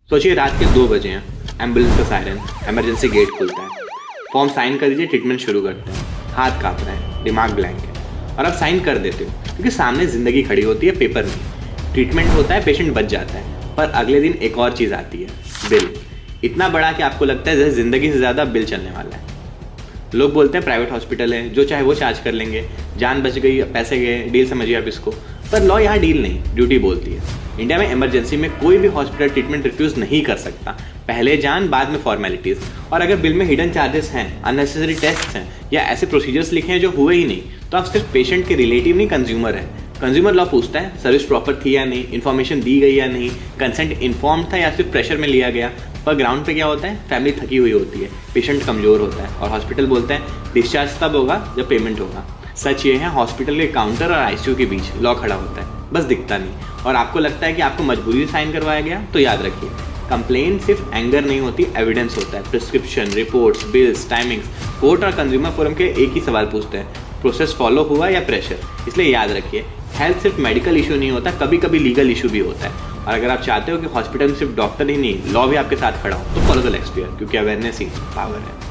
सोचिए रात के 2 बजे हैं, एम्बुलेंस का सायरन, इमरजेंसी गेट खुलता है, फॉर्म साइन कर दीजिए, ट्रीटमेंट शुरू करते हैं। हाथ कांप रहे हैं, दिमाग ब्लैंक है और आप साइन कर देते हो क्योंकि सामने ज़िंदगी खड़ी होती है, पेपर नहीं। ट्रीटमेंट होता है, पेशेंट बच जाता है, पर अगले दिन एक और चीज़ आती है, बिल। इतना बड़ा कि आपको लगता है जैसे ज़िंदगी से ज़्यादा बिल चलने वाला है। लोग बोलते हैं प्राइवेट हॉस्पिटल है, जो चाहे वो चार्ज कर लेंगे, जान बच गई, पैसे गए, डील समझिए आप इसको। पर लॉ यहाँ डील नहीं, ड्यूटी बोलती है। इंडिया में इमरजेंसी में कोई भी हॉस्पिटल ट्रीटमेंट रिफ्यूज़ नहीं कर सकता। पहले जान, बाद में फॉर्मेलिटीज़। और अगर बिल में हिडन चार्जेस हैं, अननेसेसरी टेस्ट हैं या ऐसे प्रोसीजर्स लिखे हैं जो हुए ही नहीं, तो आप सिर्फ पेशेंट के रिलेटिव नहीं, कंज्यूमर है। कंज्यूमर लॉ पूछता है सर्विस प्रॉपर थी या नहीं, इन्फॉर्मेशन दी गई या नहीं, कंसेंट इन्फॉर्म था या सिर्फ प्रेशर में लिया गया। पर ग्राउंड पे क्या होता है, फैमिली थकी हुई होती है, पेशेंट कमज़ोर होता है और हॉस्पिटल बोलते हैं डिस्चार्ज तब होगा जब पेमेंट होगा। सच ये है, हॉस्पिटल के काउंटर और आईसीयू के बीच लॉ खड़ा होता है, बस दिखता नहीं। और आपको लगता है कि आपको मजबूरी से साइन करवाया गया, तो याद रखिए कंप्लेंट सिर्फ एंगर नहीं होती, एविडेंस होता है। Prescription, reports, bills, timings. Court और कंज्यूमर फोरम के एक ही सवाल पूछते हैं, प्रोसेस फॉलो हुआ या प्रेशर। इसलिए याद रखिए, हेल्थ सिर्फ मेडिकल इशू नहीं होता, कभी कभी लीगल इशू भी होता है। और अगर आप चाहते हो कि हॉस्पिटल में सिर्फ डॉक्टर ही नहीं, लॉ भी आपके साथ खड़ा हो, तो फॉलो द लेक्स क्योंकि अवेयरनेस ही पावर है।